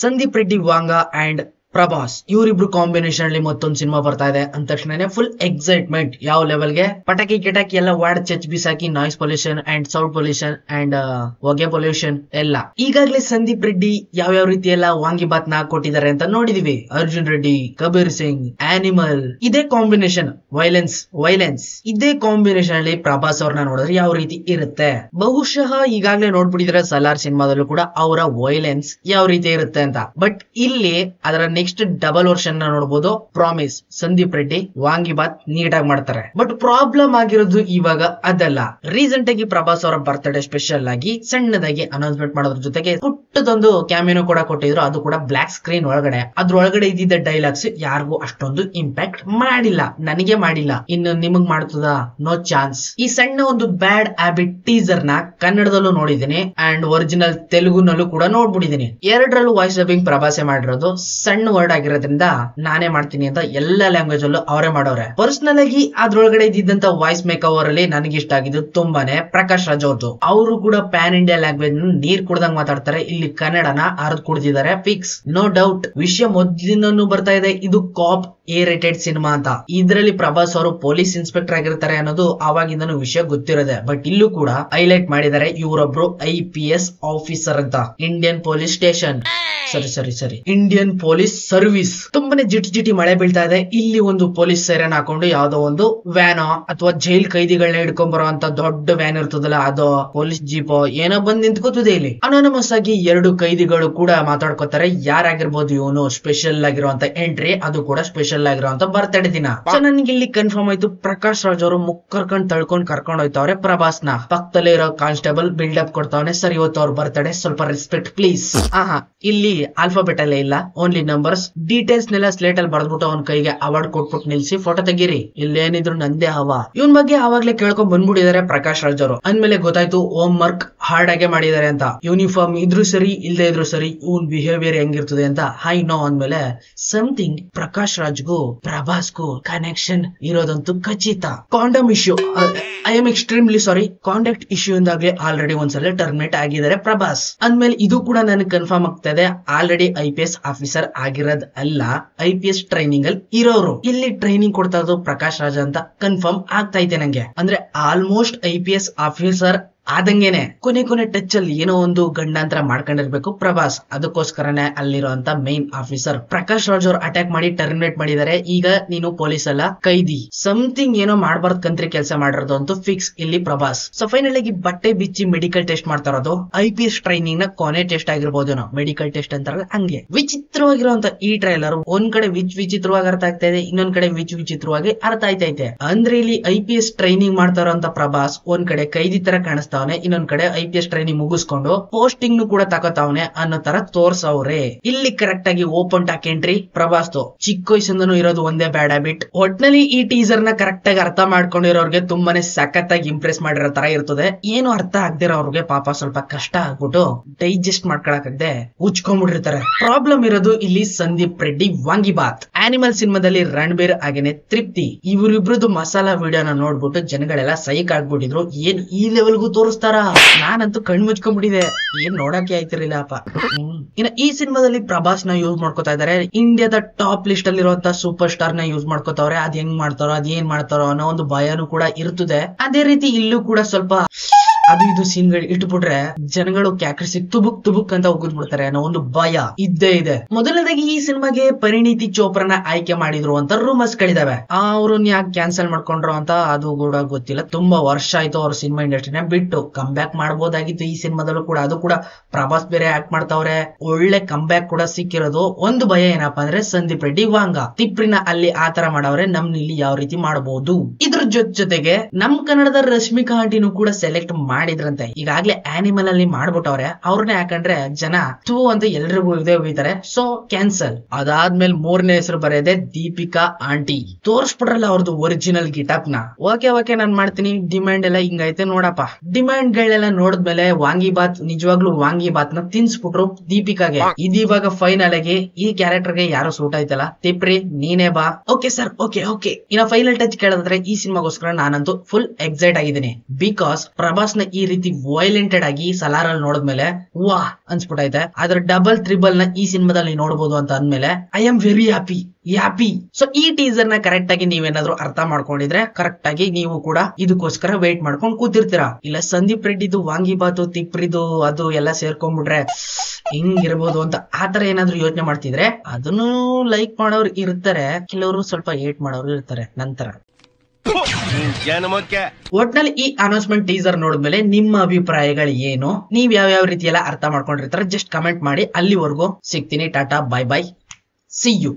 Sandeep Reddy ವಾಂಗ and Prabhas ಇವರಿಬ್ರು combination ಅಲ್ಲಿ ಮತ್ತೊಂದು ಸಿನಿಮಾ ಬರ್ತಾ ಇದೆ ಅಂದ ತಕ್ಷಣ ಫುಲ್ ಎಕ್ಸೈಟ್ಮೆಂಟ್. ಯಾವ ಲೆವೆಲ್ಗೆ ಪಟಾಕಿ ಕಿಟಾಕಿ ಎಲ್ಲ ವಾರ್ಡ್ ಚಚ್ ಬಿಸಾಕಿ noise pollution and sound pollution and ಹೊಗೆ ಪೊಲ್ಯೂಷನ್ ಎಲ್ಲ. ಈಗಾಗಲೇ ಸಂದೀಪ್ ರೆಡ್ಡಿ ಯಾವ ರೀತಿ ಎಲ್ಲ ವಾಂಗಿಬಾತ್ ನ ಕೊಟ್ಟಿದ್ದಾರೆ ಅಂತ ನೋಡಿದೀವಿ. ಅರ್ಜುನ್ ರೆಡ್ಡಿ, ಕಬೀರ್ ಸಿಂಗ್, ಆನಿಮಲ್, ಇದೇ ಕಾಂಬಿನೇಷನ್ ವೈಲೆನ್ಸ್ ಇದೇ ಕಾಂಬಿನೇಷನ್ ಅಲ್ಲಿ ಪ್ರಭಾಸ್ ಅವ್ರನ್ನ ನೋಡಿದ್ರೆ ಯಾವ ರೀತಿ ಇರುತ್ತೆ. ಬಹುಶಃ ಈಗಾಗಲೇ ನೋಡ್ಬಿಟ್ಟಿದ್ರೆ ಸಲಾರ್ ಸಿನಿಮಾದಲ್ಲೂ ಕೂಡ ಅವರ ವೈಲೆನ್ಸ್ ಯಾವ ರೀತಿ ಇರುತ್ತೆ ಅಂತ. ಬಟ್ ಇಲ್ಲಿ ಅದರ ನೆಕ್ಸ್ಟ್ ಡಬಲ್ ವರ್ಷನ್ ನೋಡಬಹುದು. ಪ್ರಾಮಿಸ್ ಸಂದೀಪ್ ರೆಡ್ಡಿ ವಾಂಗಿಬಾತ್ ನೀಟಾಗಿ ಮಾಡ್ತಾರೆ. ಬಟ್ ಪ್ರಾಬ್ಲಮ್ ಆಗಿರೋದು ಇವಾಗ ಅದಲ್ಲ. ರೀಸೆಂಟ್ ಆಗಿ ಪ್ರಭಾಸ್ ಅವರ ಬರ್ತ್ಡೇ ಸ್ಪೆಷಲ್ ಆಗಿ ಸಣ್ಣದಾಗಿ ಅನೌನ್ಸ್ಮೆಂಟ್ ಮಾಡೋದ್ರ ಜೊತೆಗೆ ಪುಟ್ಟದೊಂದು ಕ್ಯಾಮಿನೋ ಕೂಡ ಕೊಟ್ಟಿದ್ರು. ಅದು ಕೂಡ ಬ್ಲಾಕ್ ಸ್ಕ್ರೀನ್ ಒಳಗಡೆ. ಅದ್ರೊಳಗಡೆ ಇದ್ದಿದ್ದ ಡೈಲಾಗ್ಸ್ ಯಾರಿಗೂ ಅಷ್ಟೊಂದು ಇಂಪ್ಯಾಕ್ಟ್ ಮಾಡಿಲ್ಲ. ನನಗೆ ಮಾಡಿಲ್ಲ, ಇನ್ನು ನಿಮಗ್ ಮಾಡ್ತದ ನೋ ಚಾನ್ಸ್. ಈ ಸಣ್ಣ ಒಂದು ಬ್ಯಾಡ್ ಹ್ಯಾಬಿಟ್ ಟೀಸರ್ ನ ಕನ್ನಡದಲ್ಲೂ ನೋಡಿದೀನಿ ಅಂಡ್ ಒರಿಜಿನಲ್ ತೆಲುಗುನಲ್ಲೂ ಕೂಡ ನೋಡ್ಬಿಟ್ಟಿದೀನಿ. ಎರಡರಲ್ಲೂ ವಾಯ್ಸ್ ಡಬ್ಬಿಂಗ್ ಪ್ರಭಾಸೆ ಮಾಡಿರೋದು. ಸಣ್ಣ ವರ್ಡ್ ಆಗಿರೋದ್ರಿಂದ ನಾನೇ ಮಾಡ್ತೀನಿ ಅಂತ ಎಲ್ಲಾ ಲ್ಯಾಂಗ್ವೇಜ್ ಅಲ್ಲೂ ಅವರೇ ಮಾಡೋರೆ. ಪರ್ಸನಲ್ ಆಗಿ ಅದ್ರೊಳಗಡೆ ಇದ್ದಿದ್ದಂತ ವಾಯ್ಸ್ ಮೇಕ್ ಓವರ್ ಅಲ್ಲಿ ನನಗೆ ಇಷ್ಟ ಆಗಿದ್ದು ತುಂಬಾನೇ ಪ್ರಕಾಶ್ ರಾಜ್ ಅವ್ರದ್ದು. ಅವರು ಕೂಡ ಪ್ಯಾನ್ ಇಂಡಿಯಾ ಲ್ಯಾಂಗ್ವೇಜ್ ನೀರ್ ಕುಡ್ದಂಗ್ ಮಾತಾಡ್ತಾರೆ. ಇಲ್ಲಿ ಕನ್ನಡನ ಅರ್ದ್ ಕುಡ್ದಿದ್ದಾರೆ ಫಿಕ್ಸ್, ನೋ ಡೌಟ್. ವಿಷಯ ಮೊದಲಿಂದನೂ ಬರ್ತಾ ಇದೆ, ಇದು ಕಾಪ್ ಎ ರೇಟೆಡ್ ಸಿನಿಮಾ ಅಂತ. ಇದರಲ್ಲಿ ಪ್ರಭಾಸ್ ಅವರು ಪೊಲೀಸ್ ಇನ್ಸ್ಪೆಕ್ಟರ್ ಆಗಿರ್ತಾರೆ ಅನ್ನೋದು ಆವಾಗಿಂದನೂ ವಿಷಯ ಗೊತ್ತಿರೋದೆ. ಬಟ್ ಇಲ್ಲೂ ಕೂಡ ಹೈಲೈಟ್ ಮಾಡಿದ್ದಾರೆ, ಇವರೊಬ್ರು IPS ಆಫೀಸರ್ ಅಂತ. ಇಂಡಿಯನ್ ಪೊಲೀಸ್ ಸ್ಟೇಷನ್ ಸರಿ ಇಂಡಿಯನ್ ಪೊಲೀಸ್ ಸರ್ವಿಸ್. ತುಂಬಾನೇ ಜಿಟಿ ಮಳೆ ಬೀಳ್ತಾ ಇದೆ. ಇಲ್ಲಿ ಒಂದು ಪೊಲೀಸ್ ಸೈರನ್ ಹಾಕೊಂಡು ಯಾವ್ದೋ ಒಂದು ವ್ಯಾನೋ ಅಥವಾ ಜೈಲ್ ಕೈದಿಗಳನ್ನ ಹಿಡ್ಕೊಂಡ್ ಬರುವಂತ ದೊಡ್ಡ ವ್ಯಾನ್ ಇರ್ತದಲ್ಲ, ಅದು ಪೊಲೀಸ್ ಜೀಪೋ ಏನೋ ಬಂದ್ ನಿಂತ್ಕೋತದೆ. ಇಲ್ಲಿ ಅನಾನಮಸ್ ಆಗಿ ಎರಡು ಕೈದಿಗಳು ಕೂಡ ಮಾತಾಡ್ಕೋತಾರೆ. ಯಾರಾಗಿರ್ಬೋದು ಇವನು, ಸ್ಪೆಷಲ್ ಆಗಿರುವಂತ ಎಂಟ್ರಿ, ಅದು ಕೂಡ ಸ್ಪೆಷಲ್ ಆಗಿರುವಂತ ಬರ್ತ್ಡೇ ದಿನ. ಸೊ ನನ್ಗೆ ಇಲ್ಲಿ ಕನ್ಫರ್ಮ್ ಆಯ್ತು, ಪ್ರಕಾಶ್ ರಾಜ್ ಅವರು ಮುಕ್ಕರ್ಕೊಂಡ್ ತಳ್ಕೊಂಡ್ ಕರ್ಕೊಂಡ್ ಹೋಯ್ತವ್ರೆ ಪ್ರಭಾಸ್ ನ. ಪಕ್ಕದಲ್ಲೇ ಇರೋ ಕಾನ್ಸ್ಟೇಬಲ್ ಬಿಲ್ಡಪ್ ಕೊಡ್ತಾವನೆ. ಸರಿ ಇವತ್ತು ಅವ್ರ ಬರ್ತ್ಡೇ, ಸ್ವಲ್ಪ ರೆಸ್ಪೆಕ್ಟ್ ಪ್ಲೀಸ್. ಇಲ್ಲಿ ಆಲ್ಫಾಬೆಟ್ ಅಲ್ಲೇ ಇಲ್ಲ, ಓನ್ಲಿ ನಂಬರ್ಸ್. ಡೀಟೇಲ್ಸ್ ನೆಲ್ಲ ಸ್ಲೇಟ್ ಅಲ್ಲಿ ಬರ್ದ್ಬಿಟ್ಟು ಅವನ್ ಕೈಗೆ ಅವಾರ್ಡ್ ಕೊಟ್ಬಿಟ್ಟು ನಿಲ್ಸಿ ಫೋಟೋ ತೆಗೀರಿ. ಇಲ್ಲೇನಿದ್ರು ನಂದೇ ಹವಾ. ಇವನ್ ಬಗ್ಗೆ ಅವಾಗ್ಲೇ ಕೇಳ್ಕೊಂಡ್ ಬಂದ್ಬಿಟ್ಟಿದ್ದಾರೆ ಪ್ರಕಾಶ್ ರಾಜ್ ಅವರು. ಅಂದ್ಮೇಲೆ ಗೊತ್ತಾಯ್ತು ಹೋಮ್ ವರ್ಕ್ ಹಾರ್ಡ್ ಆಗೇ ಮಾಡಿದ್ದಾರೆ ಅಂತ. ಯೂನಿಫಾರ್ಮ್ ಇದ್ರು ಸರಿ ಇಲ್ದೇ ಇದ್ರು ಸರಿ, ಇವನ್ ಬಿಹೇವಿಯರ್ ಹೆಂಗಿರ್ತದೆ ಅಂತ ಹೈ ನೋ ಅಂದ್ಮೇಲೆ ಸಮಥಿಂಗ್ ಪ್ರಕಾಶ್ ರಾಜ್ಗೂ ಪ್ರಭಾಸ್ಗೂ ಕನೆಕ್ಷನ್ ಇರೋದಂತೂ ಖಚಿತ. Condom issue, I am extremely sorry, conduct issue ಇಂದಾಗ್ಲೇ ಆಲ್ರೆಡಿ ಒಂದ್ಸಲ ಟರ್ಮಿನೇಟ್ ಆಗಿದ್ದಾರೆ ಪ್ರಭಾಸ್. ಅಂದ್ಮೇಲೆ ಇದು ಕೂಡ ನನಗೆ ಕನ್ಫರ್ಮ್ ಆಗ್ತಾ ಇದೆ, ಆಲ್ರೆಡಿ IPS ಆಫೀಸರ್ ಆಗಿರೋದ್ ಅಲ್ಲ, IPS ಟ್ರೈನಿಂಗ್ ಅಲ್ಲಿ ಇರೋರು. ಇಲ್ಲಿ ಟ್ರೈನಿಂಗ್ ಕೊಡ್ತಾ ಇರೋದು ಪ್ರಕಾಶ್ ರಾಜ್ ಅಂತ ಕನ್ಫರ್ಮ್ ಆಗ್ತಾ ಇದೆ ನಂಗೆ. ಅಂದ್ರೆ ಆಲ್ಮೋಸ್ಟ್ IPS ಆಫೀಸರ್ ಆದಂಗೆನೆ ಕೊನೆ ಟಚ್ ಅಲ್ಲಿ ಏನೋ ಒಂದು ಗಂಡಾಂತರ ಮಾಡ್ಕೊಂಡಿರ್ಬೇಕು ಪ್ರಭಾಸ್. ಅದಕ್ಕೋಸ್ಕರನೇ ಅಲ್ಲಿರುವಂತ ಮೈನ್ ಆಫೀಸರ್ ಪ್ರಕಾಶ್ ರಾಜ್ ಅವ್ರು ಅಟ್ಯಾಕ್ ಮಾಡಿ ಟರ್ಮಿನೇಟ್ ಮಾಡಿದ್ದಾರೆ. ಈಗ ನೀನು ಪೊಲೀಸ್ ಅಲ್ಲ ಕೈದಿ, ಸಮಥಿಂಗ್ ಏನೋ ಮಾಡ್ಬಾರ್ದು ಕಂತ್ರಿ ಕೆಲಸ ಮಾಡಿರೋದು ಅಂತೂ ಫಿಕ್ಸ್ ಇಲ್ಲಿ ಪ್ರಭಾಸ್. ಸೊ ಫೈನಲ್ ಆಗಿ ಬಟ್ಟೆ ಬಿಚ್ಚಿ ಮೆಡಿಕಲ್ ಟೆಸ್ಟ್ ಮಾಡ್ತಾ ಇರೋದು IPS ಟ್ರೈನಿಂಗ್ ನ ಕೊನೆ ಟೆಸ್ಟ್ ಆಗಿರ್ಬೋದು. ಮೆಡಿಕಲ್ ಟೆಸ್ಟ್ ಅಂತಾರಲ್ಲ ಹಂಗೆ. ವಿಚಿತ್ರವಾಗಿರುವಂತ ಈ ಟ್ರೈಲರ್ ಒಂದ್ ಕಡೆ ವಿಚಿತ್ರವಾಗಿ ಅರ್ಥ ಆಗ್ತಾ ಇದೆ, ಇನ್ನೊಂದ್ ಕಡೆ ವಿಚಿತ್ರವಾಗಿ ಅರ್ಥ ಆಯ್ತೈತೆ. ಅಂದ್ರೆ ಇಲ್ಲಿ IPS ಟ್ರೈನಿಂಗ್ ಮಾಡ್ತಾ ಇರೋಂತ ಪ್ರಭಾಸ್ ಒಂದ್ ಕಡೆ ಕೈದಿ ತರ ಕಾಣಿಸ್ತಾ, ಇನ್ನೊಂದ್ ಕಡೆ IPS ಟ್ರೈನಿಂಗ್ ಮುಗಿಸ್ಕೊಂಡು ಪೋಸ್ಟಿಂಗ್ ಕೂಡ ತಗೋತಾವನೆ ಅನ್ನೋ ತರ ತೋರ್ಸವ್ರೆ. ಇಲ್ಲಿ ಕರೆಕ್ಟ್ ಆಗಿ ಓಪನ್ ಟಾಕ್ ಎಂಟ್ರಿ ಪ್ರಭಾಸ್. ಚಿಕ್ಕ ವಯಸ್ಸಿಂದನೂ ಇರೋದು ಒಂದೇ ಬ್ಯಾಡ್ ಹ್ಯಾಬಿಟ್. ಒಟ್ನಲ್ಲಿ ಈ ಟೀಸರ್ ನ ಕರೆಕ್ಟ್ ಆಗಿ ಅರ್ಥ ಮಾಡ್ಕೊಂಡಿರೋರ್ಗೆ ತುಂಬಾನೇ ಸಖತ್ತಾಗಿ ಇಂಪ್ರೆಸ್ ಮಾಡಿರೋ ತರ ಇರ್ತದೆ. ಏನು ಅರ್ಥ ಆಗ್ದಿರೋರ್ಗೆ ಪಾಪ ಸ್ವಲ್ಪ ಕಷ್ಟ ಆಗ್ಬಿಟ್ಟು ಡೈಜೆಸ್ಟ್ ಮಾಡ್ಕೊಳಕಾಗದೆ ಉಚ್ಕೊಂಡ್ಬಿಟ್ಟಿರ್ತಾರೆ. ಪ್ರಾಬ್ಲಮ್ ಇರೋದು ಇಲ್ಲಿ ಸಂದೀಪ್ ರೆಡ್ಡಿ ವಾಂಗಿಬಾತ್. ಆನಿಮಲ್ ಸಿನಿಮಾದಲ್ಲಿ ರಣಬೀರ್ ಹಾಗೇನೆ ತೃಪ್ತಿ ಇವರಿಬ್ರದ್ದು ಮಸಾಲಾ ವಿಡಿಯೋನ ನೋಡ್ಬಿಟ್ಟು ಜನಗಳೆಲ್ಲ ಸೈಕ್ ಆಗ್ಬಿಟ್ಟಿದ್ರು. ಏನ್ ಈ ಲೆವೆಲ್ಗೂ ತೋರಿಸ್ತಾರ? ನಾನಂತೂ ಕಣ್ ಮುಚ್ಕೊಂಡ್ಬಿಟ್ಟಿದೆ, ಏನ್ ನೋಡಕ್ಕೆ ಆಯ್ತಿರ್ಲಿಲ್ಲ ಅಪ್ಪ. ಇನ್ನು ಈ ಸಿನಿಮಾದಲ್ಲಿ ಪ್ರಭಾಸ್ ನ ಯೂಸ್ ಮಾಡ್ಕೋತಾ ಇದಾರೆ. ಇಂಡಿಯಾದ ಟಾಪ್ ಲಿಸ್ಟ್ ಅಲ್ಲಿರುವಂತ ಸೂಪರ್ ಸ್ಟಾರ್ ನ ಯೂಸ್ ಮಾಡ್ಕೋತಾವ್ರೆ. ಅದ್ ಹೆಂಗ್ ಮಾಡ್ತಾರೋ ಅದ್ ಏನ್ ಮಾಡ್ತಾರೋ ಅನ್ನೋ ಒಂದು ಭಯನೂ ಕೂಡ ಇರ್ತದೆ. ಅದೇ ರೀತಿ ಇಲ್ಲೂ ಕೂಡ ಸ್ವಲ್ಪ ಅದು ಇದು ಸೀನ್ಗಳು ಇಟ್ಬಿಟ್ರೆ ಜನಗಳು ಕ್ಯಾಕ್ರಿಸಿ ತುಬುಕ್ ಅಂತ ಹೋಗಿದ್ಬಿಡ್ತಾರೆ ಅನ್ನೋ ಒಂದು ಭಯ ಇದ್ದೇ ಇದೆ. ಮೊದಲನೇದಾಗಿ ಈ ಸಿನಿಮಾಗೆ ಪರಿಣಿತಿ ಚೋಪ್ರಾನ ಆಯ್ಕೆ ಮಾಡಿದ್ರು ಅಂತ ರೂಮರ್ಸ್ ಗಳಿದಾವೆ. ಅವ್ರನ್ನ ಯಾಕೆ ಕ್ಯಾನ್ಸಲ್ ಮಾಡ್ಕೊಂಡ್ರು ಅಂತ ಅದು ಕೂಡ ಗೊತ್ತಿಲ್ಲ. ತುಂಬಾ ವರ್ಷ ಆಯ್ತು ಅವ್ರ ಸಿನಿಮಾ ಇಂಡಸ್ಟ್ರಿನ ಬಿಟ್ಟು. ಕಮ್ ಬ್ಯಾಕ್ ಮಾಡಬಹುದಾಗಿತ್ತು ಈ ಸಿನಿಮಾದಲ್ಲೂ ಕೂಡ. ಅದು ಕೂಡ ಪ್ರಭಾಸ್ ಬೇರೆ ಆಕ್ಟ್ ಮಾಡ್ತಾವ್ರೆ, ಒಳ್ಳೆ ಕಮ್ ಬ್ಯಾಕ್ ಕೂಡ ಸಿಕ್ಕಿರೋದು. ಒಂದು ಭಯ ಏನಪ್ಪಾ ಅಂದ್ರೆ ಸಂದೀಪ್ ರೆಡ್ಡಿ ವಾಂಗ ತಿಪ್ರಿನ ಅಲ್ಲಿ ಆತರ ಮಾಡವ್ರೆ, ನಮ್ನ ಇಲ್ಲಿ ಯಾವ ರೀತಿ ಮಾಡಬಹುದು. ಇದ್ರ ಜೊತೆಗೆ ನಮ್ ಕನ್ನಡದ ರಶ್ಮಿಕಾ ಆಂಟಿನೂ ಕೂಡ ಸೆಲೆಕ್ಟ್ ಮಾಡಿದ್ರಂತೆ. ಈಗಾಗ್ಲೇ ಆನಿಮಲ್ ಅಲ್ಲಿ ಮಾಡ್ಬಿಟ್ಟವ್ರೆ. ಅವ್ರನ್ನ ಯಾಕಂದ್ರೆ ಜನ ಟೂ ಅಂತ ಎಲ್ರಿಗೂ ಇದೇ ಹೋಗಿದ್ದಾರೆ. So cancel. ಅದಾದ್ಮೇಲೆ ಮೂರನೇ ಹೆಸರು ಬರೆಯದೆ ದೀಪಿಕಾ ಆಂಟಿ. ತೋರ್ಸ್ಬಿಟ್ರಲ್ಲ ಅವ್ರದ್ದು ಒರಿಜಿನಲ್ ಗಿಟಪ್ ನ. ಓಕೆ ನಾನ್ ಮಾಡ್ತೀನಿ, ಡಿಮ್ಯಾಂಡ್ ಎಲ್ಲ ಹಿಂಗೈತೆ ನೋಡಪ್ಪ. ಡಿಮ್ಯಾಂಡ್ ಗಳೆಲ್ಲ ನೋಡಿದ್ಮೇಲೆ ವಾಂಗಿಬಾತ್ ನಿಜವಾಗ್ಲೂ ವಾಂಗಿಬಾತ್ ನ ತಿನ್ಸ್ಬಿಟ್ರು ದೀಪಿಕಾಗೆ. ಇದೀವಾಗ ಫೈನಲ್ ಆಗಿ ಈ ಕ್ಯಾರೆಕ್ಟರ್ ಗೆ ಯಾರು ಸೂಟ್ ಆಯ್ತಲ್ಲ, ತಿಪ್ರಿ ನೀನೇ ಬಾ. Okay sir, okay. ಇನ್ನ ಫೈನಲ್ ಟಚ್ ಕೇಳಿದ್ರೆ ಈ ಸಿನಿಮಾಗೋಸ್ಕರ ನಾನಂತೂ ಫುಲ್ ಎಕ್ಸೈಟ್ ಆಗಿದ್ದೀನಿ. ಬಿಕಾಸ್ ಪ್ರಭಾಸ್ ನ ನ ಈ ರೀತಿ ವೈಲೆಂಟೆಡ್ ಆಗಿ ಸಲಾರಲ್ಲಿ ನೋಡಿದ್ಮೇಲೆ ವಾ ಅನ್ಸ್ಬಿಟ್ಟೈತೆ. ಅದ್ರ ಡಬಲ್ ತ್ರಿಬಲ್ ನ ಈ ಸಿನಿಮಾದಲ್ಲಿ ನೋಡಬಹುದು ಅಂತ ಅಂದ್ಮೇಲೆ I am very happy. So ಈ ಟೀಸರ್ ನ ಕರೆಕ್ಟ್ ಆಗಿ ನೀವೇನಾದ್ರೂ ಅರ್ಥ ಮಾಡ್ಕೊಂಡಿದ್ರೆ ಕರೆಕ್ಟ್ ಆಗಿ ನೀವು ಕೂಡ ಇದಕ್ಕೋಸ್ಕರ ವೇಟ್ ಮಾಡ್ಕೊಂಡು ಕೂತಿರ್ತೀರಾ. ಇಲ್ಲ ಸಂದೀಪ್ ರೆಡ್ಡಿದು ವಾಂಗಿಬಾತು ತಿಪ್ರಿದು ಅದು ಎಲ್ಲ ಸೇರ್ಕೊಂಡ್ಬಿಟ್ರೆ ಹಿಂಗಿರ್ಬೋದು ಅಂತ ಆತರ ಏನಾದ್ರು ಯೋಚನೆ ಮಾಡ್ತಿದ್ರೆ ಅದನ್ನು ಲೈಕ್ ಮಾಡೋರು ಇರ್ತಾರೆ, ಕೆಲವರು ಸ್ವಲ್ಪ ಏಟ್ ಮಾಡೋರು ಇರ್ತಾರೆ. ನಂತರ ಒಟ್ನಲ್ಲಿ ಈ ಅನೌನ್ಸ್ಮೆಂಟ್ ಟೀಸರ್ ನೋಡಿದ್ಮೇಲೆ ನಿಮ್ಮ ಅಭಿಪ್ರಾಯಗಳು ಏನು, ನೀವ್ ಯಾವ ರೀತಿ ಎಲ್ಲ ಅರ್ಥ ಮಾಡ್ಕೊಂಡಿರ್ತಾರೆ ಜಸ್ಟ್ ಕಮೆಂಟ್ ಮಾಡಿ. ಅಲ್ಲಿವರೆಗೂ ಸಿಗ್ತೀನಿ. ಟಾಟಾ, ಬೈ, ಸಿ ಯು.